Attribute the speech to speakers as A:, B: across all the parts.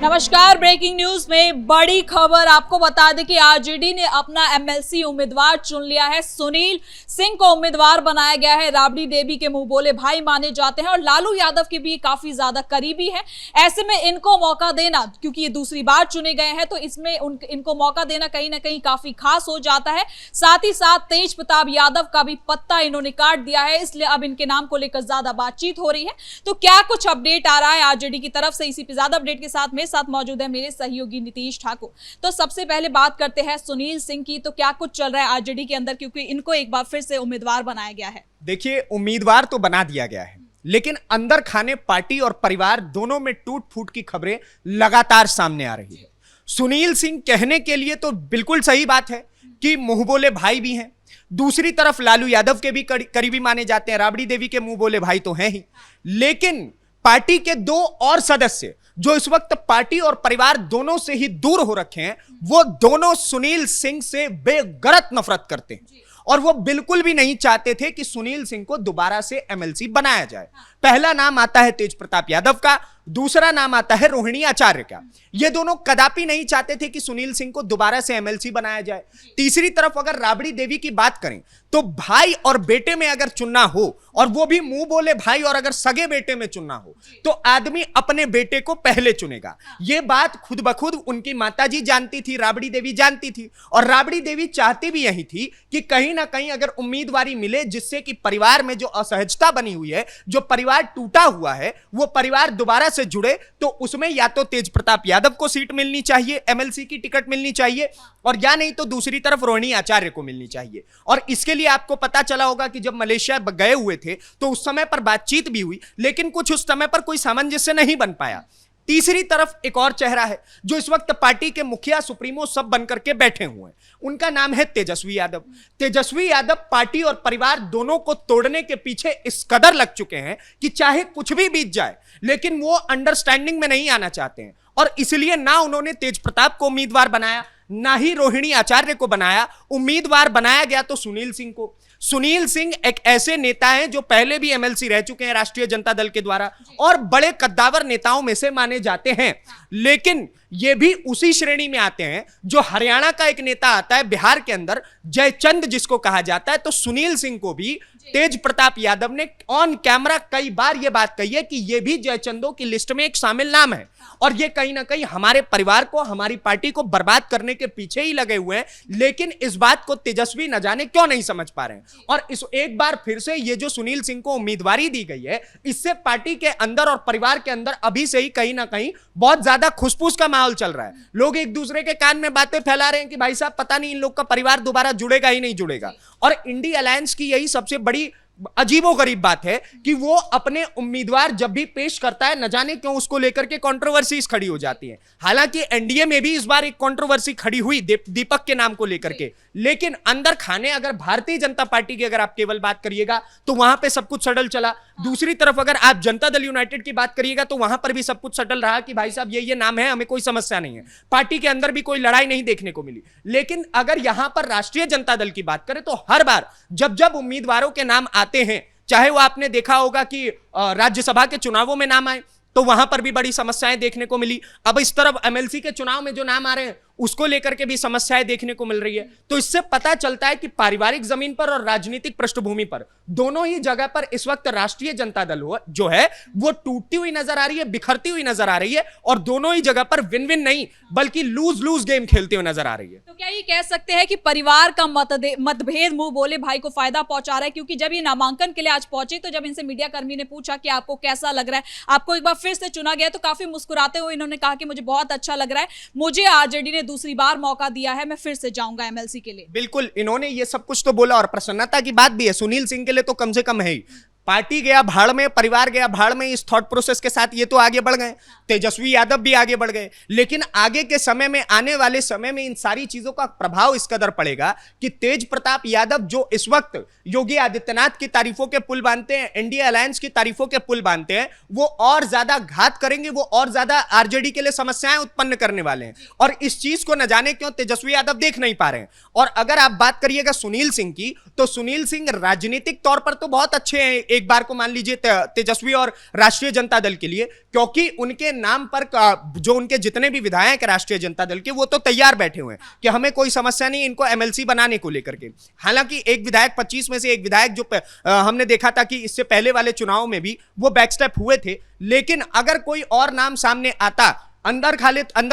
A: नमस्कार। Breaking news में बड़ी खबर आपको बता दें कि आरजेडी ने अपना एमएलसी उम्मीदवार चुन लिया है। सुनील सिंह को उम्मीदवार बनाया गया है। राबड़ी देवी के मुंह बोले भाई माने जाते हैं और लालू यादव के भी काफी ज्यादा करीबी है। ऐसे में इनको मौका देना, क्योंकि ये दूसरी बार चुने गए हैं, तो इसमें इनको मौका देना कहीं ना कहीं काफी खास हो जाता है। साथ ही साथ तेज प्रताप यादव का भी पत्ता इन्होंने काट दिया है, इसलिए अब इनके नाम को लेकर ज्यादा बातचीत हो रही है। तो क्या कुछ अपडेट आ रहा है आरजेडी की तरफ से, इसी पे ज्यादा अपडेट के साथ मौजूद है मेरे सहयोगी नीतीश ठाकुर। तो सबसे पहले बात करते हैं सुनील सिंह की। तो क्या कुछ चल रहा है आरजेडी के अंदर, क्योंकि इनको एक बार फिर से उम्मीदवार बनाया गया है।
B: देखिए, उम्मीदवार तो बना दिया गया है, लेकिन अंदर खाने पार्टी और परिवार दोनों में टूट फूट की खबरें लगातार सामने आ रही है। सुनील सिंह कहने के लिए तो बिल्कुल सही बात है कि मुंह बोले भाई भी हैं, दूसरी तरफ लालू यादव के भी करीबी माने जाते हैं, राबड़ी देवी के मुंह बोले भाई तो हैं ही, लेकिन पार्टी के दो और सदस्य जो इस वक्त पार्टी और परिवार दोनों से ही दूर हो रखे हैं, वो दोनों सुनील सिंह से बेगरत नफरत करते हैं और वो बिल्कुल भी नहीं चाहते थे कि सुनील सिंह को दोबारा से एमएलसी बनाया जाए। पहला नाम आता है तेज प्रताप यादव का, दूसरा नाम आता है रोहिणी आचार्य का। ये दोनों कदापि नहीं चाहते थे कि सुनील सिंह को दोबारा से एमएलसी बनाया जाए। तीसरी तरफ अगर राबड़ी देवी की बात करें तो भाई और बेटे में अगर चुनना हो, और वो भी मुंह बोले भाई, और अगर सगे बेटे में चुनना हो तो आदमी अपने बेटे को पहले चुनेगा। ये बात खुद बखुद उनकी माताजी जानती थी, राबड़ी देवी जानती थी, और राबड़ी देवी चाहती भी यही थी कि कहीं ना कहीं अगर उम्मीदवारी मिले जिससे कि परिवार में जो असहजता बनी हुई है, जो परिवार टूटा हुआ है, वो परिवार दोबारा से जुड़े, तो उसमें या तो तेज प्रताप यादव को सीट मिलनी चाहिए, एमएलसी की टिकट मिलनी चाहिए, और या नहीं तो दूसरी तरफ रोहिणी आचार्य को मिलनी चाहिए। और इसके लिए आपको पता चला होगा कि जब मलेशिया गए हुए थे तो उस समय पर बातचीत भी हुई, लेकिन कुछ उस समय पर कोई सामंजस्य नहीं बन पाया। तीसरी तरफ एक और चेहरा है जो इस वक्त पार्टी के मुखिया सुप्रीमो सब बनकर के बैठे हुए हैं, उनका नाम है तेजस्वी यादव। तेजस्वी यादव पार्टी और परिवार दोनों को तोड़ने के पीछे इस कदर लग चुके हैं कि चाहे कुछ भी बीत जाए, लेकिन वो अंडरस्टैंडिंग में नहीं आना चाहते हैं, और इसलिए ना उन्होंने तेज प्रताप को उम्मीदवार बनाया, ना ही रोहिणी आचार्य को बनाया। उम्मीदवार बनाया गया तो सुनील सिंह को। सुनील सिंह एक ऐसे नेता हैं जो पहले भी एमएलसी रह चुके हैं राष्ट्रीय जनता दल के द्वारा और बड़े कद्दावर नेताओं में से माने जाते हैं, लेकिन ये भी उसी श्रेणी में आते हैं जो हरियाणा का एक नेता आता है बिहार के अंदर, जयचंद जिसको कहा जाता है। तो सुनील सिंह को भी तेज प्रताप यादव ने ऑन कैमरा कई बार यह बात कही है कि यह भी जयचंदों की लिस्ट में एक शामिल नाम है, और ये कहीं ना कहीं हमारे परिवार को, हमारी पार्टी को बर्बाद करने के पीछे ही लगे हुए हैं। लेकिन इस बात को तेजस्वी न जाने क्यों नहीं समझ पा रहे हैं, और इस एक बार फिर से ये जो सुनील सिंह को उम्मीदवारी दी गई है, इससे पार्टी के अंदर और परिवार के अंदर अभी से ही कहीं ना कहीं बहुत ज्यादा खुसफुस का माहौल चल रहा है। लोग एक दूसरे के कान में बातें फैला रहे हैं कि भाई साहब पता नहीं इन लोग का परिवार दोबारा जुड़ेगा ही नहीं जुड़ेगा। और इंडी अलायंस की यही सबसे बड़ी अजीबोगरीब बात है कि वो अपने उम्मीदवार जब भी पेश करता है, न जाने क्यों उसको लेकर के कंट्रोवर्सीज खड़ी हो जाती है। हालांकि एनडीए में भी इस बार एक कंट्रोवर्सी खड़ी हुई दीपक के नाम को लेकर के, लेकिन अंदर खाने अगर भारतीय जनता पार्टी की अगर आप केवल बात करिएगा तो वहां पे सब कुछ सटल चला। दूसरी तरफ अगर आप जनता दल यूनाइटेड की बात करिएगा तो वहां पर भी सब कुछ सटल रहा कि भाई साहब ये नाम है, हमें कोई समस्या नहीं है, पार्टी के अंदर भी कोई लड़ाई नहीं देखने को मिली। लेकिन अगर यहां पर राष्ट्रीय जनता दल की बात करें तो हर बार जब जब उम्मीदवारों के नाम आते हैं, चाहे वो आपने देखा होगा कि राज्यसभा के चुनावों में नाम आए तो वहां पर भी बड़ी समस्याएं देखने को मिली। अब इस तरफ एमएलसी के चुनाव में जो नाम आ रहे हैं उसको लेकर के भी समस्याएं देखने को मिल रही है। तो इससे पता चलता है कि पारिवारिक जमीन पर और राजनीतिक पृष्ठभूमि पर दोनों ही जगह पर इस वक्त राष्ट्रीय जनता दल जो है वो टूटती हुई नजर आ रही है, बिखरती हुई नजर आ रही है, और दोनों ही जगह पर विन विन नहीं बल्कि लूज लूज गेम खेलते हुए नजर आ रही है।
A: तो क्या ये कह सकते हैं कि परिवार का मतभेद मुंह बोले भाई को फायदा पहुंचा रहा है? क्योंकि जब ये नामांकन के लिए आज पहुंचे तो जब इनसे मीडिया कर्मी ने पूछा कि आपको कैसा लग रहा है, आपको एक बार फिर से चुना गया, तो काफी मुस्कुराते हुए इन्होंने कहा कि मुझे बहुत अच्छा लग रहा है, मुझे आरजेडी ने दूसरी बार मौका दिया है, मैं फिर से जाऊंगा एमएलसी के लिए।
B: बिल्कुल, इन्होंने ये सब कुछ तो बोला और प्रसन्नता की बात भी है। सुनील सिंह के लिए तो कम से कम है ही। पार्टी गया भाड़ में, परिवार गया भाड़ में, इस थॉट प्रोसेस के साथ ये तो आगे बढ़ गए, तेजस्वी यादव भी आगे बढ़ गए। लेकिन आगे के समय में, आने वाले समय में इन सारी चीजों का प्रभाव इस कदर पड़ेगा कि तेज प्रताप यादव जो इस वक्त योगी आदित्यनाथ की तारीफों के पुल बांधते हैं, एनडीए अलायंस की तारीफों के पुल बांधते हैं, वो और ज्यादा घात करेंगे, वो और ज्यादा आरजेडी के लिए समस्याएं उत्पन्न करने वाले हैं। और इस चीज को न जाने क्यों तेजस्वी यादव देख नहीं पा रहे हैं। और अगर आप बात करिएगा सुनील सिंह की, तो सुनील सिंह राजनीतिक तौर पर तो बहुत अच्छे हैं, एक बार को मान लीजिए तेजस्वी और राष्ट्रीय जनता दल के लिए, क्योंकि उनके नाम पर जो उनके जितने भी विधायक है राष्ट्रीय जनता दल के, वो तो तैयार बैठे हुए हैं कि हमें कोई समस्या नहीं इनको एमएलसी बनाने को लेकर के। हालांकि एक विधायक 25 में से एक विधायक जो हमने देखा था कि इससे पहले वाले चुनाव में भी वो बैकस्टेप हुए थे, लेकिन अगर कोई और नाम सामने आता, अंदर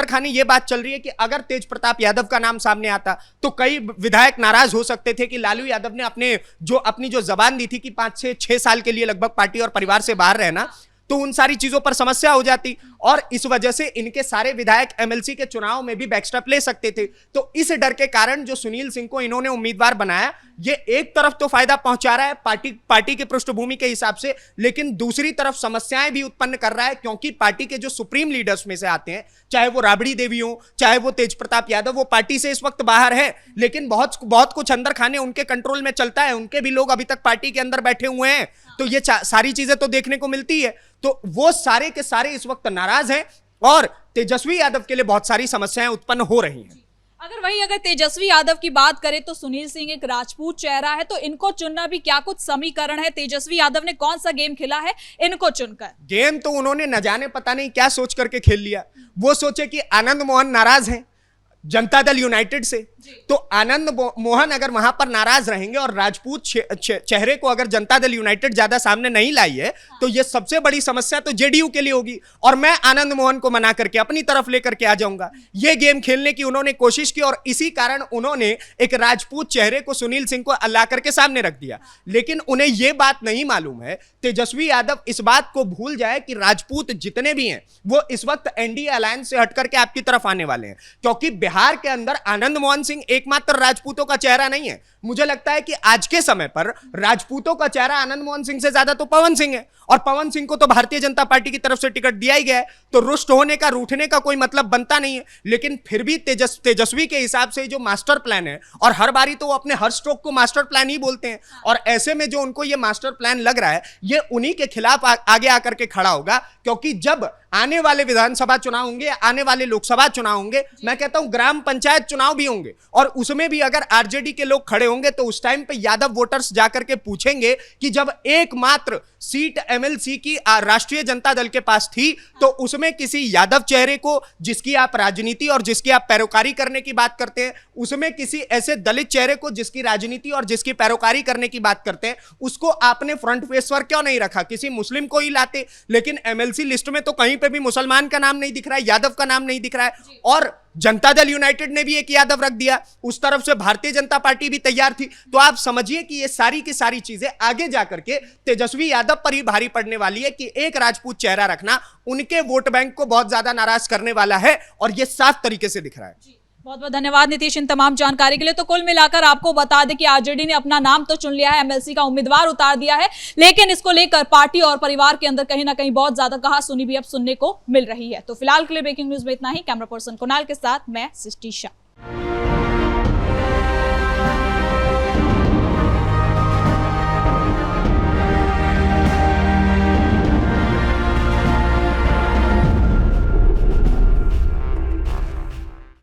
B: खाने ये बात चल रही है कि अगर तेज प्रताप यादव का नाम सामने आता तो कई विधायक नाराज हो सकते थे कि लालू यादव ने अपनी जो जबान दी थी कि 5 से 6 साल के लिए लगभग पार्टी और परिवार से बाहर रहना, तो उन सारी चीजों पर समस्या हो जाती और इस वजह से इनके सारे विधायक एमएलसी के चुनाव में भी बैकस्टेप ले सकते थे। तो इस डर के कारण जो सुनील सिंह को इन्होंने उम्मीदवार बनाया, ये एक तरफ तो फायदा पहुंचा रहा है पार्टी के पृष्ठभूमि के हिसाब से, लेकिन दूसरी तरफ समस्याएं भी उत्पन्न कर रहा है, क्योंकि पार्टी के जो सुप्रीम लीडर्स में से आते हैं, चाहे वो राबड़ी देवी हो, चाहे वो तेज प्रताप यादव, वो पार्टी से इस वक्त बाहर है, लेकिन बहुत कुछ अंदर खाने उनके कंट्रोल में चलता है, उनके भी लोग अभी तक पार्टी के अंदर बैठे हुए हैं। तो ये सारी चीजें तो देखने को मिलती है। तो वो सारे के सारे इस वक्त नाराज हैं और तेजस्वी यादव के लिए बहुत सारी समस्याएं उत्पन्न हो रही हैं।
A: अगर तेजस्वी यादव की बात करें तो सुनील सिंह एक राजपूत चेहरा है, तो इनको चुनना भी क्या कुछ समीकरण है? तेजस्वी यादव ने कौन सा गेम खेला है इनको चुनकर?
B: गेम तो उन्होंने न जाने पता नहीं क्या सोच करके खेल लिया। वो सोचे कि आनंद मोहन नाराज हैं जनता दल यूनाइटेड से, तो आनंद मोहन अगर वहां पर नाराज रहेंगे और राजपूत चेहरे को अगर जनता दल यूनाइटेड ज्यादा सामने नहीं लाई है, तो ये सबसे बड़ी समस्या तो जेडीयू के लिए होगी और मैं आनंद मोहन को मना करके अपनी तरफ लेकर के आ जाऊंगा। ये गेम खेलने की उन्होंने कोशिश की और इसी कारण उन्होंने एक राजपूत चेहरे को, सुनील सिंह को ला करके सामने रख दिया। लेकिन उन्हें यह बात नहीं मालूम है, तेजस्वी यादव इस बात को भूल जाए कि राजपूत जितने भी हैं वो इस वक्त एनडीए अलायंस से हट करके आपकी तरफ आने वाले हैं, क्योंकि बिहार के अंदर आनंद मोहन सिंह एकमात्र राजपूतों का चेहरा नहीं है। मुझे लगता है कि आज के समय पर राजपूतों का चेहरा आनंद मोहन सिंह से ज्यादा तो पवन सिंह है, और पवन सिंह को तो भारतीय जनता पार्टी की तरफ से टिकट दिया ही गया है, तो रुष्ट होने का, रूठने का कोई मतलब बनता नहीं है। लेकिन फिर भी तेजस्वी के हिसाब से जो मास्टर प्लान है, और हर बारी तो वो अपने हर स्ट्रोक को मास्टर प्लान ही बोलते हैं, और ऐसे में जो उनको ये मास्टर प्लान लग रहा है, ये उन्हीं के खिलाफ आगे आकर के खड़ा होगा। क्योंकि जब आने वाले विधानसभा चुनाव होंगे, आने वाले लोकसभा चुनाव होंगे, मैं कहता हूं ग्राम पंचायत चुनाव भी होंगे, और उसमें भी अगर आरजेडी के लोग खड़े होंगे तो उस टाइम पे यादव वोटर्स जाकर के पूछेंगे कि जब एकमात्र सीट एमएलसी की राष्ट्रीय जनता दल के पास थी, तो उसमें किसी यादव चेहरे को, जिसकी आप राजनीति और जिसकी आप पैरोकारी करने की बात करते हैं, उसमें किसी ऐसे दलित चेहरे को जिसकी राजनीति और जिसकी पैरोकारी करने की बात करते हैं, उसको आपने फ्रंट पेज पर क्यों नहीं रखा? किसी मुस्लिम को ही लाते। लेकिन एमएलसी लिस्ट में तो कहीं पे भी मुसलमान का नाम नहीं दिख रहा है, यादव का नाम नहीं दिख रहा है, और जनता दल यूनाइटेड ने भी एक यादव रख दिया, उस तरफ से भारतीय जनता पार्टी भी तैयार थी। तो आप समझिए कि ये सारी की सारी चीजें आगे जाकर के तेजस्वी यादव पर ही भारी पड़ने वाली है कि एक राजपूत चेहरा रखना उनके वोट बैंक को बहुत ज्यादा नाराज करने वाला है, और यह साफ तरीके से दिख रहा है।
A: बहुत बहुत धन्यवाद नीतीश इन तमाम जानकारी के लिए। तो कुल मिलाकर आपको बता दें कि आरजेडी ने अपना नाम तो चुन लिया है, एमएलसी का उम्मीदवार उतार दिया है, लेकिन इसको लेकर पार्टी और परिवार के अंदर कहीं ना कहीं बहुत ज्यादा कहासुनी भी अब सुनने को मिल रही है। तो फिलहाल के लिए ब्रेकिंग न्यूज में इतना ही। कैमरा पर्सन कुणाल के साथ मैं सृष्टि शाह।